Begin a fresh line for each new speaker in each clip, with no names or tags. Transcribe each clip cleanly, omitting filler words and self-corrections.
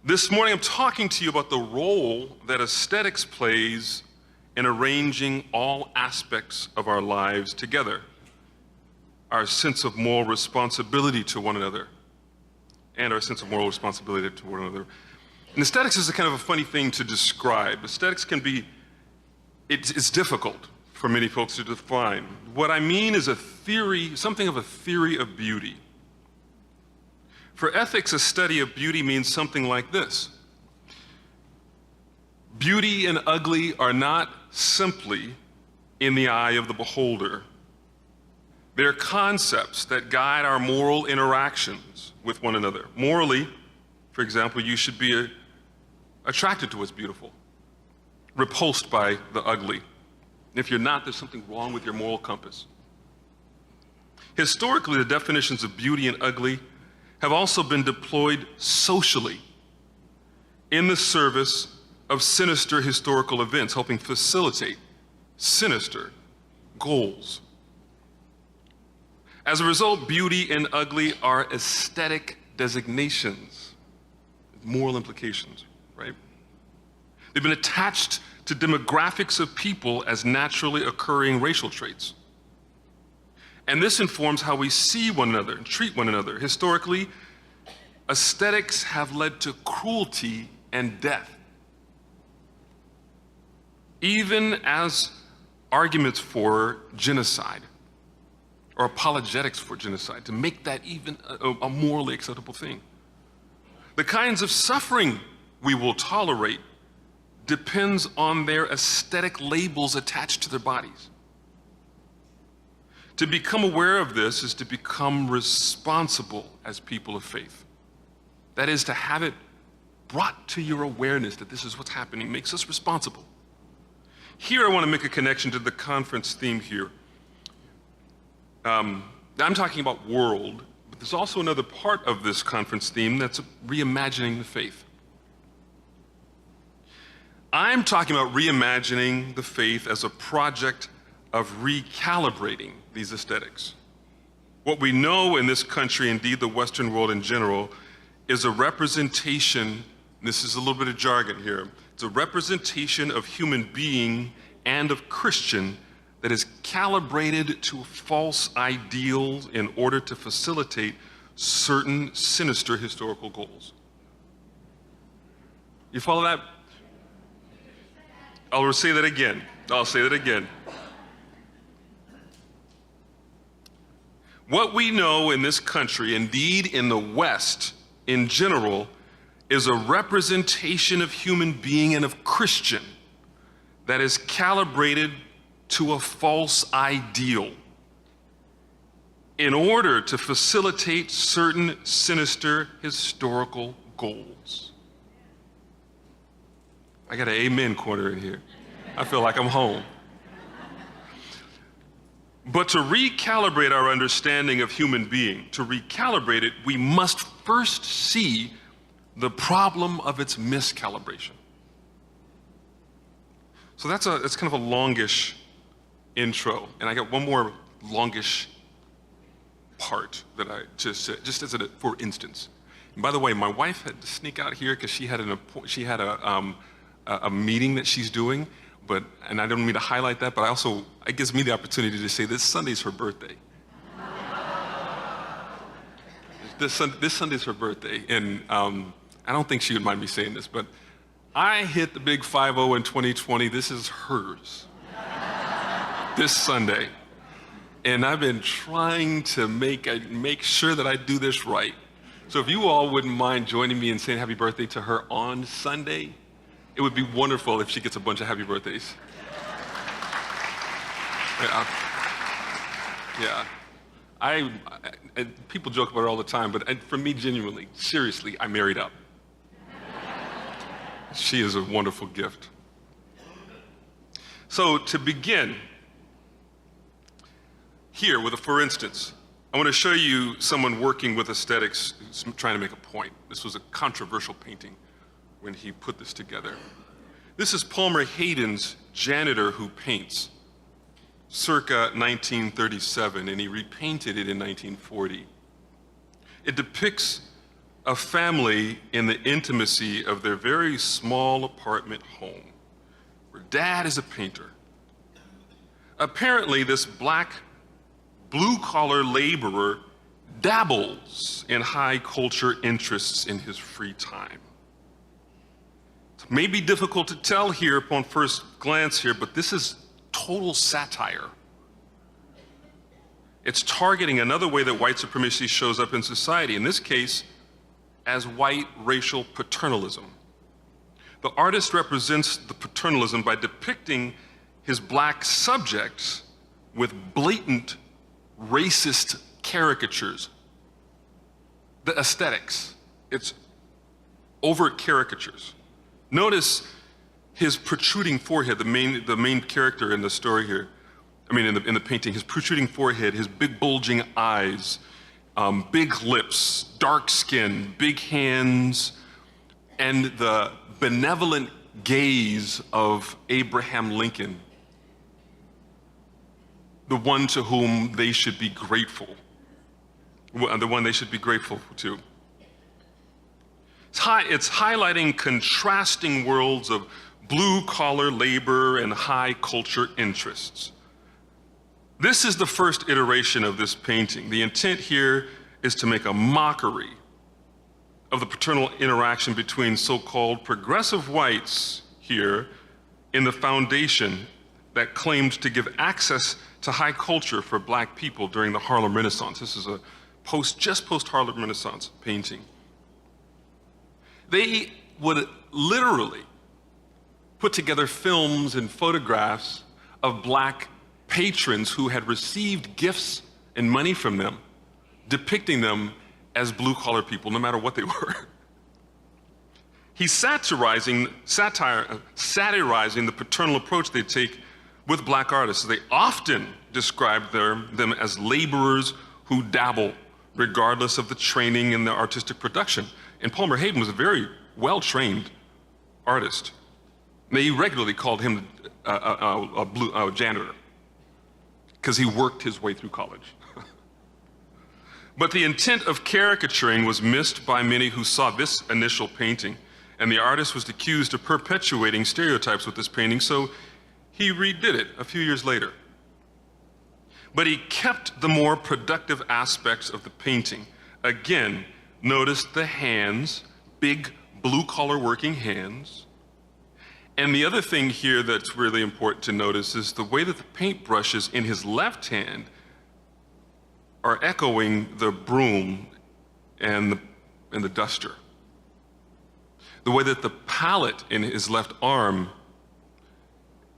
This morning I'm talking to you about the role that aesthetics plays in arranging all aspects of our lives together. Our sense of moral responsibility to one another, and our sense of moral responsibility to one another. And aesthetics is a kind of a funny thing to describe. Aesthetics can be, it's difficult for many folks to define. What I mean is a theory, something of a theory of beauty. For ethics, a study of beauty means something like this. Beauty and ugly are not simply in the eye of the beholder. They're concepts that guide our moral interactions with one another. Morally, for example, you should be attracted to what's beautiful, repulsed by the ugly. If you're not, there's something wrong with your moral compass. Historically, the definitions of beauty and ugly have also been deployed socially in the service of sinister historical events, helping facilitate sinister goals. As a result, beauty and ugly are aesthetic designations, moral implications, right? They've been attached to demographics of people as naturally occurring racial traits. And this informs how we see one another and treat one another. Historically, aesthetics have led to cruelty and death, even as arguments for genocide or apologetics for genocide, to make that even a morally acceptable thing. The kinds of suffering we will tolerate depends on their aesthetic labels attached to their bodies. To become aware of this is to become responsible as people of faith. That is, to have it brought to your awareness that this is what's happening makes us responsible. Here I want to make a connection to the conference theme here. I'm talking about world, but there's also another part of this conference theme that's reimagining the faith. I'm talking about reimagining the faith as a project of recalibrating these aesthetics. What we know in this country, indeed the Western world in general, is a representation, this is a little bit of jargon here, it's a representation of human being and of Christian that is calibrated to false ideals in order to facilitate certain sinister historical goals. You follow that? I'll say that again. What we know in this country, indeed in the West in general, is a representation of human being and of Christian that is calibrated to a false ideal in order to facilitate certain sinister historical goals. I got an amen corner in here. I feel like I'm home. But to recalibrate our understanding of human being, to recalibrate it, we must first see the problem of its miscalibration. So that's kind of a longish intro, and I got one more longish part that I just as a for instance. And by the way, my wife had to sneak out here because she had a meeting that she's doing, and I don't mean to highlight that, but it gives me the opportunity to say this Sunday's her birthday. This Sunday's her birthday, and I don't think she would mind me saying this, but I hit the big 5-0 in 2020. This is hers. This Sunday. And I've been trying to make sure that I do this right. So if you all wouldn't mind joining me in saying happy birthday to her on Sunday, it would be wonderful if she gets a bunch of happy birthdays. Yeah. People joke about her all the time, but for me, genuinely, seriously, I married up. She is a wonderful gift. So to begin, here with a for instance, I want to show you someone working with aesthetics who's trying to make a point. This was a controversial painting when he put this together. This is Palmer Hayden's Janitor Who Paints, circa 1937, and he repainted it in 1940. It depicts a family in the intimacy of their very small apartment home, where dad is a painter. Apparently, this black blue-collar laborer dabbles in high culture interests in his free time. It may be difficult to tell here upon first glance here, but this is total satire. It's targeting another way that white supremacy shows up in society, in this case, as white racial paternalism. The artist represents the paternalism by depicting his black subjects with blatant racist caricatures. The aesthetics, it's overt caricatures. Notice his protruding forehead, the main character in the story here, in the painting, his protruding forehead, his big bulging eyes, big lips, dark skin, big hands, and the benevolent gaze of Abraham Lincoln, the one to whom they should be grateful, the one they should be grateful to. It's highlighting contrasting worlds of blue-collar labor and high culture interests. This is the first iteration of this painting. The intent here is to make a mockery of the paternal interaction between so-called progressive whites here in the foundation that claimed to give access to high culture for black people during the Harlem Renaissance. This is a just post-Harlem Renaissance painting. They would literally put together films and photographs of black patrons who had received gifts and money from them, depicting them as blue-collar people, no matter what they were. He's satirizing the paternal approach they take with black artists. They often describe them as laborers who dabble, regardless of the training and the artistic production. And Palmer Hayden was a very well-trained artist. They regularly called him a janitor, because he worked his way through college. But the intent of caricaturing was missed by many who saw this initial painting, and the artist was accused of perpetuating stereotypes with this painting, so he redid it a few years later. But he kept the more productive aspects of the painting. Again, notice the hands, big blue-collar working hands. And the other thing here that's really important to notice is the way that the paintbrushes in his left hand are echoing the broom and the duster. The way that the palette in his left arm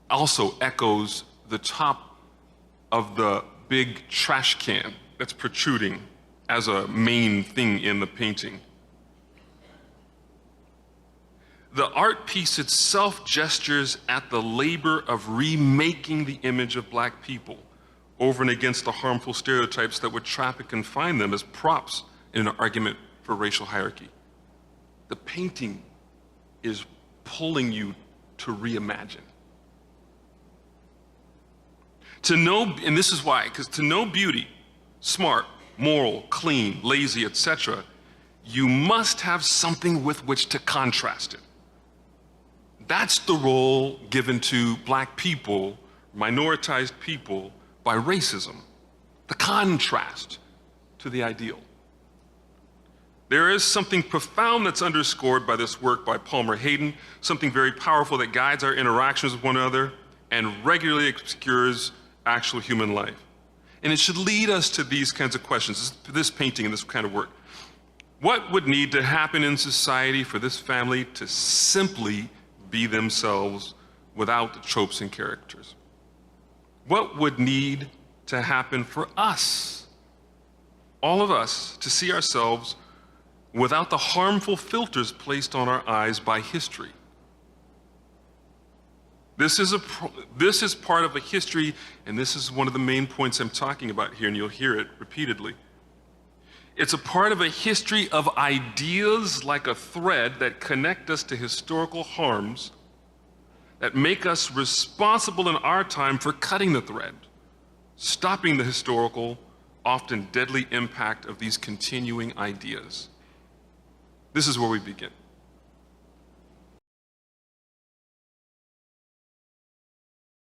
also echoes the top of the big trash can that's protruding as a main thing in the painting. The art piece itself gestures at the labor of remaking the image of black people over and against the harmful stereotypes that would trap and confine them as props in an argument for racial hierarchy. The painting is pulling you to reimagine. To know, and this is why, because to know beauty, smart, moral, clean, lazy, etc., you must have something with which to contrast it. That's the role given to black people, minoritized people, by racism, the contrast to the ideal. There is something profound that's underscored by this work by Palmer Hayden, something very powerful that guides our interactions with one another and regularly obscures actual human life. And it should lead us to these kinds of questions, this painting and this kind of work. What would need to happen in society for this family to simply be themselves without the tropes and characters? What would need to happen for us, all of us, to see ourselves without the harmful filters placed on our eyes by history? This is part of a history, and this is one of the main points I'm talking about here, and you'll hear it repeatedly. It's a part of a history of ideas like a thread that connect us to historical harms that make us responsible in our time for cutting the thread, stopping the historical, often deadly impact of these continuing ideas. This is where we begin.